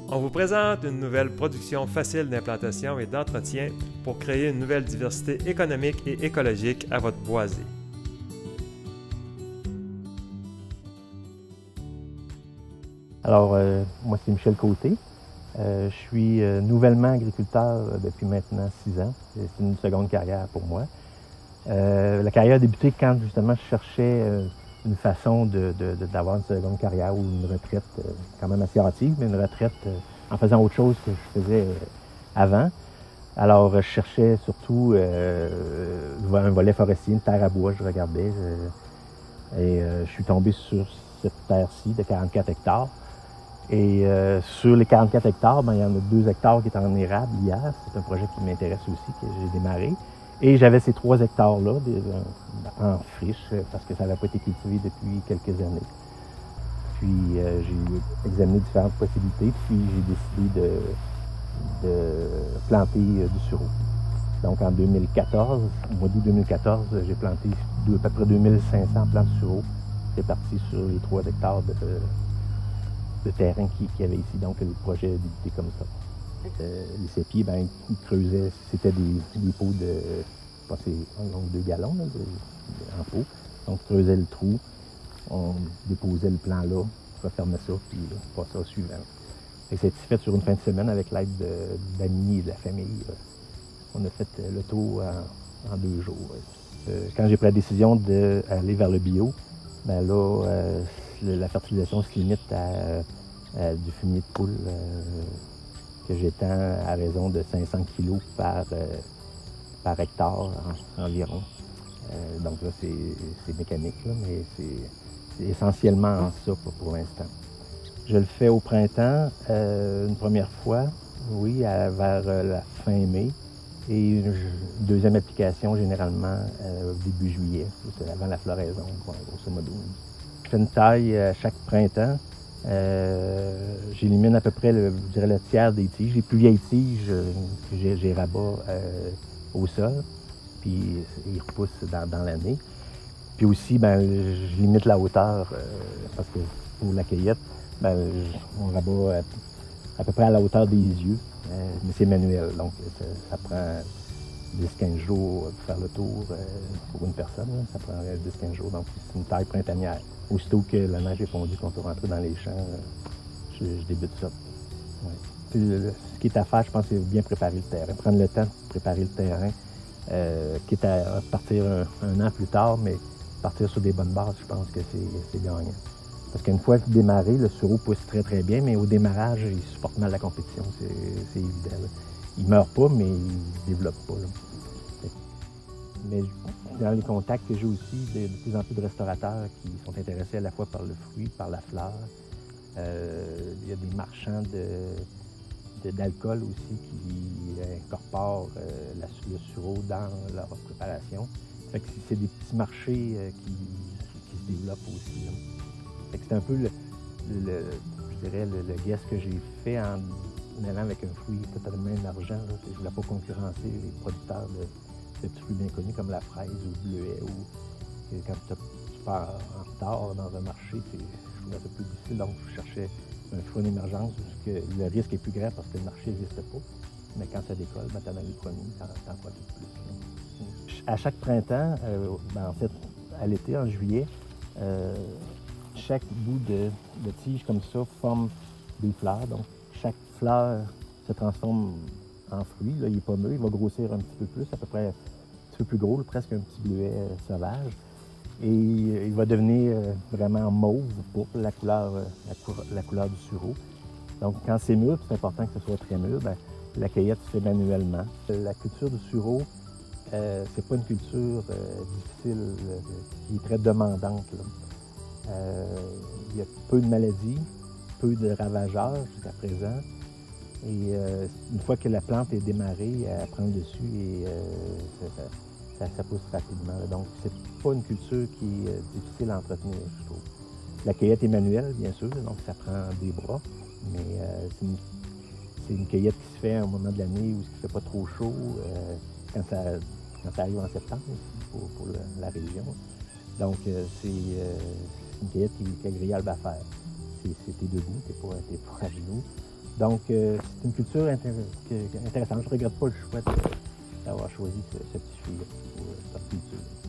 On vous présente une nouvelle production facile d'implantation et d'entretien pour créer une nouvelle diversité économique et écologique à votre boisé. Alors, moi, c'est Michel Côté. Je suis nouvellement agriculteur depuis maintenant 6 ans. C'est une seconde carrière pour moi. La carrière a débuté quand, justement, je cherchais une façon d'avoir une seconde carrière ou une retraite quand même assez hâtive, mais une retraite en faisant autre chose que je faisais avant. Alors, je cherchais surtout un volet forestier, une terre à bois, je regardais. Je suis tombé sur cette terre-ci de 44 hectares. Et sur les 44 hectares, il y en a 2 hectares qui étaient en érable hier. C'est un projet qui m'intéresse aussi, que j'ai démarré. Et j'avais ces 3 hectares-là en friche, parce que ça n'avait pas été cultivé depuis quelques années. Puis j'ai examiné différentes possibilités, puis j'ai décidé de planter du sureau. Donc en 2014, au mois d'août 2014, j'ai planté à peu près 2500 plants de sureau. C'est parti sur les 3 hectares de terrain qu'il y avait ici. Donc le projet a débuté comme ça. Les sépiers, ils creusaient, c'était des pots de, je pense que c'est 2 gallons en pot. Donc ils creusaient le trou, on déposait le plan là, on refermait ça, puis on passait au suivant. Et ça a été fait sur une fin de semaine avec l'aide d'amis et de la famille. On a fait le tour en 2 jours. Quand j'ai pris la décision d'aller vers le bio, la fertilisation se limite à du fumier de poule que j'étends à raison de 500 kg par hectare environ. Donc là, c'est mécanique, là, mais c'est essentiellement ça pour l'instant. Je le fais au printemps, une première fois, oui, vers la fin mai, et une deuxième application généralement début juillet, c'est avant la floraison, grosso modo. Je fais une taille chaque printemps. J'élimine à peu près, je dirais, le tiers des tiges. Les plus vieilles tiges, j'ai rabat au sol, puis ils repoussent dans l'année. Puis aussi, je limite la hauteur, parce que pour la cueillette, on rabat à peu près à la hauteur des yeux, mais c'est manuel, donc ça prend 10-15 jours pour faire le tour pour une personne. Là. Ça prend 10-15 jours, donc c'est une taille printanière. Aussitôt que la neige est fondue, qu'on peut rentrer dans les champs, je débute ça. Ouais. Puis, ce qui est à faire, je pense, c'est bien préparer le terrain. Prendre le temps de préparer le terrain, quitte à partir un an plus tard, mais partir sur des bonnes bases, je pense que c'est gagnant. Parce qu'une fois démarré, le sureau pousse très très bien, mais au démarrage, il supporte mal la compétition, c'est évident. Là. Il ne meurt pas, mais il ne se développe pas. Là. Mais dans les contacts que j'ai aussi, de plus en plus de restaurateurs qui sont intéressés à la fois par le fruit, par la fleur. Il y a des marchands d'alcool aussi qui incorporent le sureau dans leur préparation. Fait que c'est des petits marchés qui se développent aussi. Là. Fait que c'est un peu je dirais, le guess que j'ai fait en allant avec un fruit totalement émergent. Là. Je ne voulais pas concurrencer les producteurs de petits fruits bien connus comme la fraise ou le bleuet. Ou quand tu pars en retard dans un marché, je trouvais ça plus difficile. Donc, je cherchais un fruit en émergence où le risque est plus grand parce que le marché n'existe pas. Mais quand ça décolle, tu en as le premier, tu en profites plus. À chaque printemps, en fait, à l'été, en juillet, chaque bout de tige comme ça forme des fleurs. Donc, chaque fleur se transforme en fruit. Là, il est pommeux, il va grossir un petit peu plus, à peu près un petit peu plus gros, presque un petit bleuet sauvage. Et il va devenir vraiment mauve pour la couleur du sureau. Donc, quand c'est mûr, c'est important que ce soit très mûr, la cueillette se fait manuellement. La culture du sureau, c'est pas une culture difficile, qui est très demandante. Il y a peu de maladies, peu de ravageurs jusqu'à présent. Et une fois que la plante est démarrée, elle prend le dessus et ça pousse rapidement. Là. Donc, c'est pas une culture qui est difficile à entretenir, je trouve. La cueillette est manuelle, bien sûr, donc ça prend des bras, mais c'est une cueillette qui se fait à un moment de l'année où il ne fait pas trop chaud, quand ça arrive en septembre aussi, pour la région. Donc, c'est une cueillette qui est agréable à faire. T'es debout, t'es pas à genoux. Donc, c'est une culture intéressante. Je ne regrette pas le choix d'avoir choisi ce petit fruit-là pour cette culture.